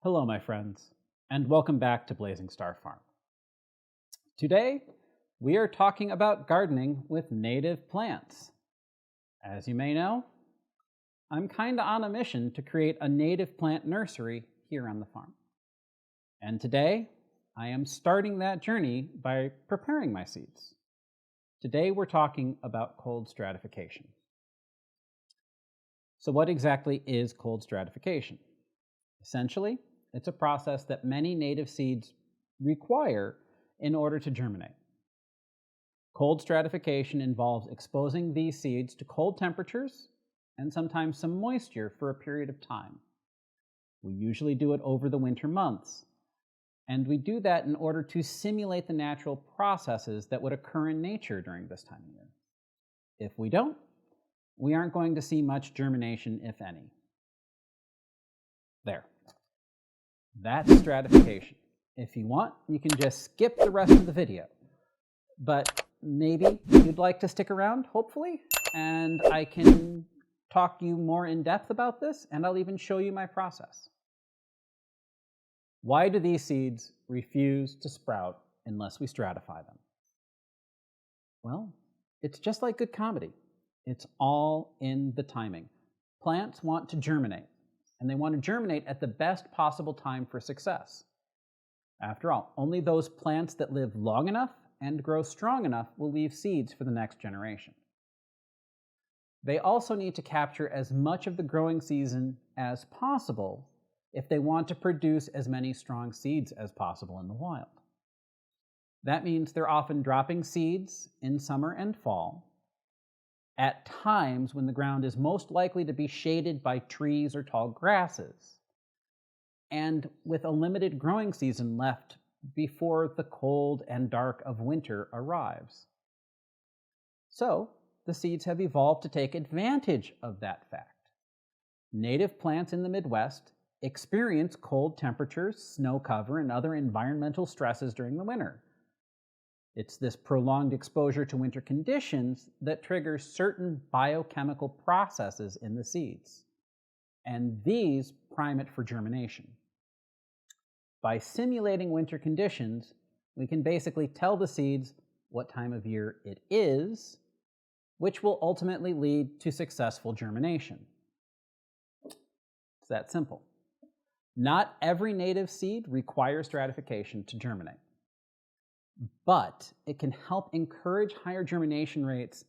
Hello, my friends, and welcome back to Blazing Star Farm. Today, we are talking about gardening with native plants. As you may know, I'm kinda on a mission to create a native plant nursery here on the farm. And today, I am starting that journey by preparing my seeds. Today, we're talking about cold stratification. So what exactly is cold stratification? Essentially, it's a process that many native seeds require in order to germinate. Cold stratification involves exposing these seeds to cold temperatures and sometimes some moisture for a period of time. We usually do it over the winter months, and we do that in order to simulate the natural processes that would occur in nature during this time of year. If we don't, we aren't going to see much germination, if any. There. That's stratification. If you want, you can just skip the rest of the video. But maybe you'd like to stick around, hopefully, and I can talk to you more in depth about this, and I'll even show you my process. Why do these seeds refuse to sprout unless we stratify them? Well, it's just like good comedy. It's all in the timing. Plants want to germinate, and they want to germinate at the best possible time for success. After all, only those plants that live long enough and grow strong enough will leave seeds for the next generation. They also need to capture as much of the growing season as possible if they want to produce as many strong seeds as possible in the wild. That means they're often dropping seeds in summer and fall at times when the ground is most likely to be shaded by trees or tall grasses, and with a limited growing season left before the cold and dark of winter arrives. So, the seeds have evolved to take advantage of that fact. Native plants in the Midwest experience cold temperatures, snow cover, and other environmental stresses during the winter. It's this prolonged exposure to winter conditions that triggers certain biochemical processes in the seeds, and these prime it for germination. By simulating winter conditions, we can basically tell the seeds what time of year it is, which will ultimately lead to successful germination. It's that simple. Not every native seed requires stratification to germinate, but it can help encourage higher germination rates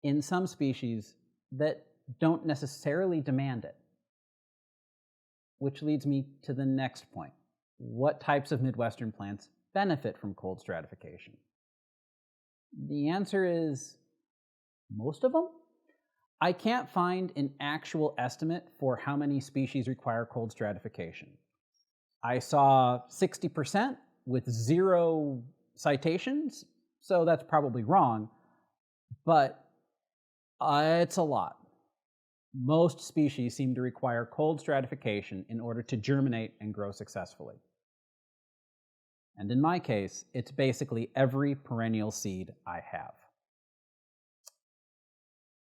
in some species that don't necessarily demand it. Which leads me to the next point. What types of Midwestern plants benefit from cold stratification? The answer is most of them. I can't find an actual estimate for how many species require cold stratification. I saw 60% with 0 citations, so that's probably wrong, but it's a lot. Most species seem to require cold stratification in order to germinate and grow successfully. And in my case, it's basically every perennial seed I have.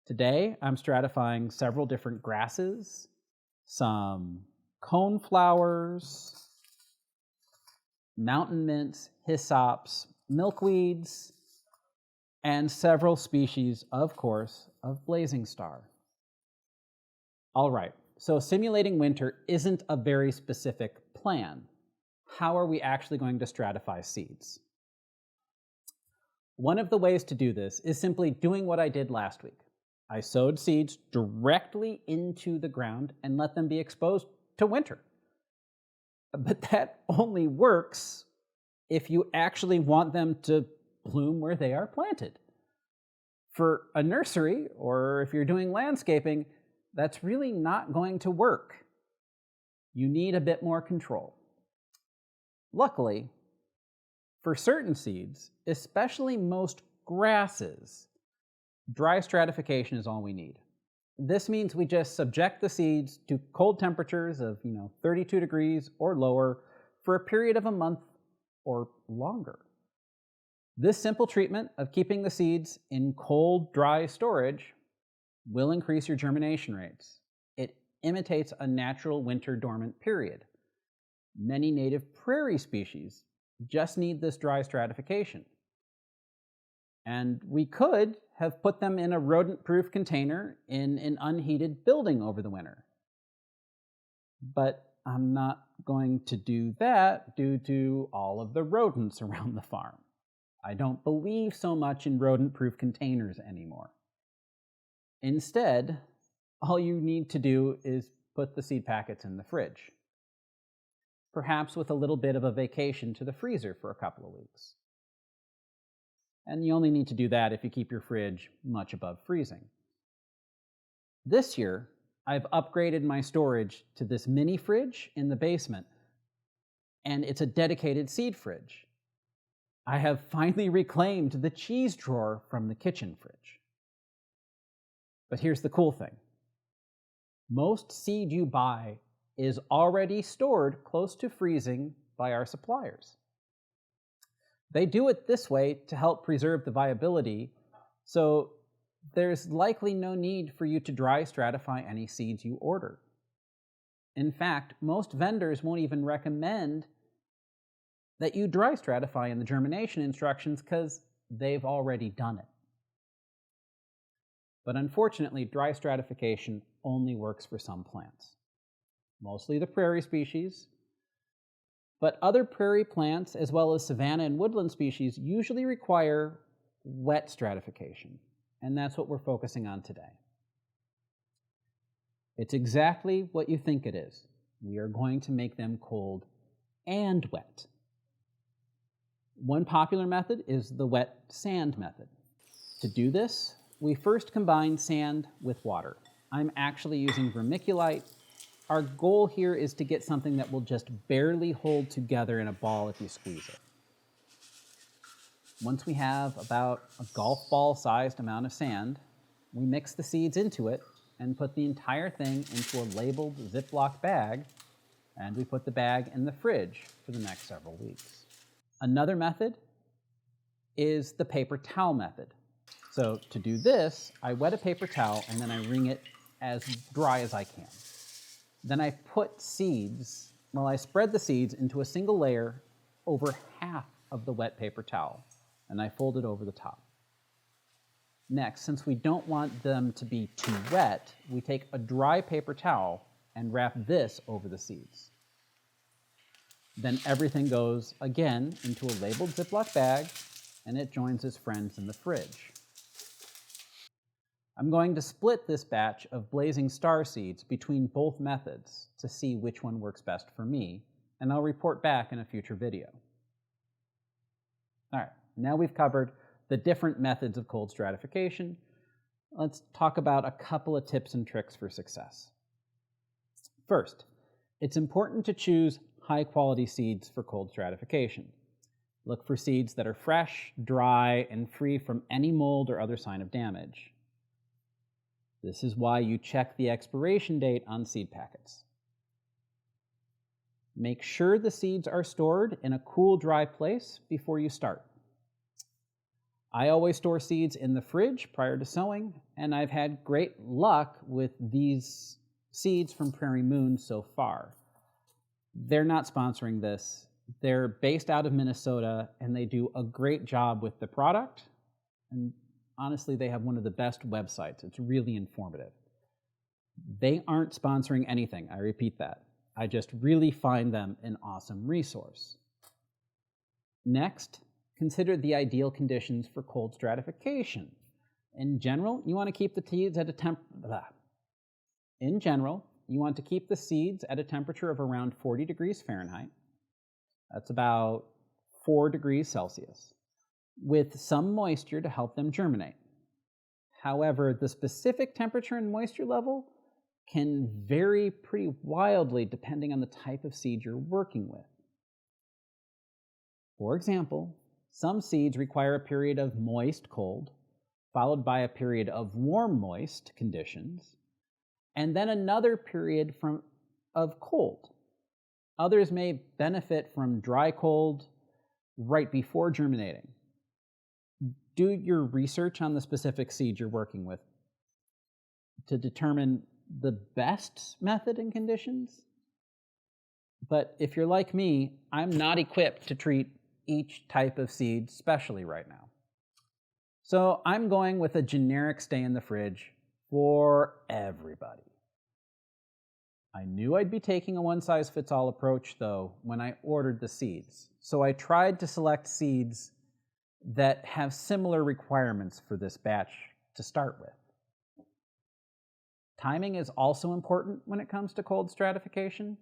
Today, I'm stratifying several different grasses, some cone flowers, mountain mints, hyssops, milkweeds, and several species, of course, of blazing star. All right, so simulating winter isn't a very specific plan. How are we actually going to stratify seeds? One of the ways to do this is simply doing what I did last week. I sowed seeds directly into the ground and let them be exposed to winter. But that only works if you actually want them to bloom where they are planted. For a nursery, or if you're doing landscaping, that's really not going to work. You need a bit more control. Luckily, for certain seeds, especially most grasses, dry stratification is all we need. This means we just subject the seeds to cold temperatures of 32 degrees or lower for a period of a month or longer. This simple treatment of keeping the seeds in cold, dry storage will increase your germination rates. It imitates a natural winter dormant period. Many native prairie species just need this dry stratification. And we could have put them in a rodent-proof container in an unheated building over the winter. But I'm not going to do that due to all of the rodents around the farm. I don't believe so much in rodent-proof containers anymore. Instead, all you need to do is put the seed packets in the fridge, perhaps with a little bit of a vacation to the freezer for a couple of weeks. And you only need to do that if you keep your fridge much above freezing. This year, I've upgraded my storage to this mini fridge in the basement, and it's a dedicated seed fridge. I have finally reclaimed the cheese drawer from the kitchen fridge. But here's the cool thing. Most seed you buy is already stored close to freezing by our suppliers. They do it this way to help preserve the viability, so there's likely no need for you to dry stratify any seeds you order. In fact, most vendors won't even recommend that you dry stratify in the germination instructions because they've already done it. But unfortunately, dry stratification only works for some plants, mostly the prairie species, but other prairie plants as well as savanna and woodland species usually require wet stratification, and that's what we're focusing on today. It's exactly what you think it is. We are going to make them cold and wet. One popular method is the wet sand method. To do this, we first combine sand with water. I'm actually using vermiculite. Our goal here is to get something that will just barely hold together in a ball if you squeeze it. Once we have about a golf ball sized amount of sand, we mix the seeds into it and put the entire thing into a labeled Ziploc bag, and we put the bag in the fridge for the next several weeks. Another method is the paper towel method. So to do this, I wet a paper towel and then I wring it as dry as I can. Then I put seeds, I spread the seeds into a single layer over half of the wet paper towel, and I fold it over the top. Next, since we don't want them to be too wet, we take a dry paper towel and wrap this over the seeds. Then everything goes, again, into a labeled Ziploc bag, and it joins its friends in the fridge. I'm going to split this batch of blazing star seeds between both methods to see which one works best for me, and I'll report back in a future video. All right, now we've covered the different methods of cold stratification. Let's talk about a couple of tips and tricks for success. First, it's important to choose high-quality seeds for cold stratification. Look for seeds that are fresh, dry, and free from any mold or other sign of damage. This is why you check the expiration date on seed packets. Make sure the seeds are stored in a cool, dry place before you start. I always store seeds in the fridge prior to sowing, and I've had great luck with these seeds from Prairie Moon so far. They're not sponsoring this. They're based out of Minnesota, and they do a great job with the product. And honestly, they have one of the best websites. It's really informative. They aren't sponsoring anything, I repeat that. I just really find them an awesome resource. Next, consider the ideal conditions for cold stratification. In general, you want to keep the seeds at a temperature of around 40 degrees Fahrenheit. That's about 4 degrees Celsius, with some moisture to help them germinate. However, the specific temperature and moisture level can vary pretty wildly depending on the type of seed you're working with. For example, some seeds require a period of moist cold, followed by a period of warm moist conditions, and then another period of cold. Others may benefit from dry cold right before germinating. Do your research on the specific seed you're working with to determine the best method and conditions. But if you're like me, I'm not equipped to treat each type of seed specially right now. So I'm going with a generic stay in the fridge for everybody. I knew I'd be taking a one-size-fits-all approach, though, when I ordered the seeds. So I tried to select seeds that have similar requirements for this batch to start with. Timing is also important when it comes to cold stratification.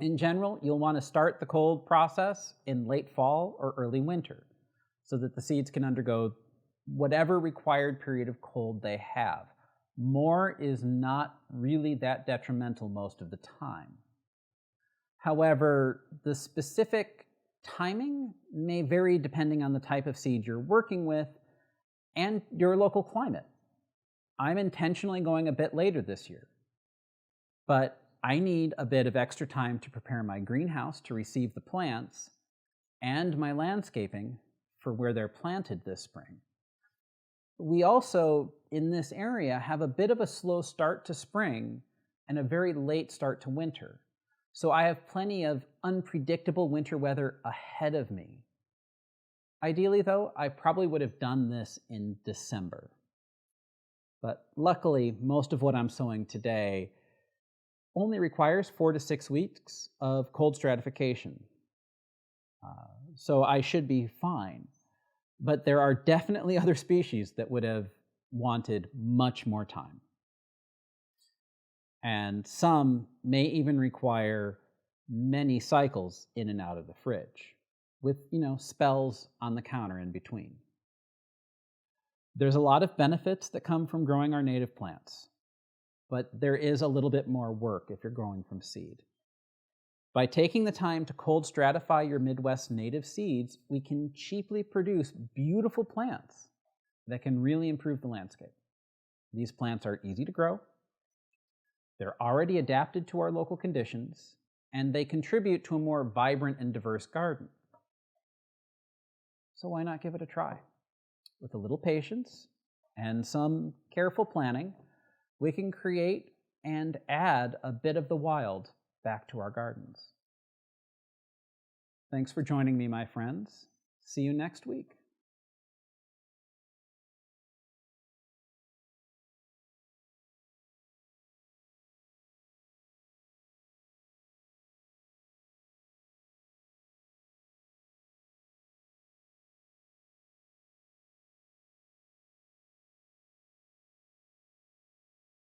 In general, you'll want to start the cold process in late fall or early winter so that the seeds can undergo whatever required period of cold they have. More is not really that detrimental most of the time. However, the specific timing may vary depending on the type of seed you're working with and your local climate. I'm intentionally going a bit later this year, but I need a bit of extra time to prepare my greenhouse to receive the plants and my landscaping for where they're planted this spring. We also, in this area, have a bit of a slow start to spring and a very late start to winter. So I have plenty of unpredictable winter weather ahead of me. Ideally, though, I probably would have done this in December. But luckily, most of what I'm sowing today only requires 4 to 6 weeks of cold stratification. So I should be fine. But there are definitely other species that would have wanted much more time. And some may even require many cycles in and out of the fridge, with, spells on the counter in between. There's a lot of benefits that come from growing our native plants, but there is a little bit more work if you're growing from seed. By taking the time to cold stratify your Midwest native seeds, we can cheaply produce beautiful plants that can really improve the landscape. These plants are easy to grow, they're already adapted to our local conditions, and they contribute to a more vibrant and diverse garden. So why not give it a try? With a little patience and some careful planning, we can create and add a bit of the wild back to our gardens. Thanks for joining me, my friends. See you next week.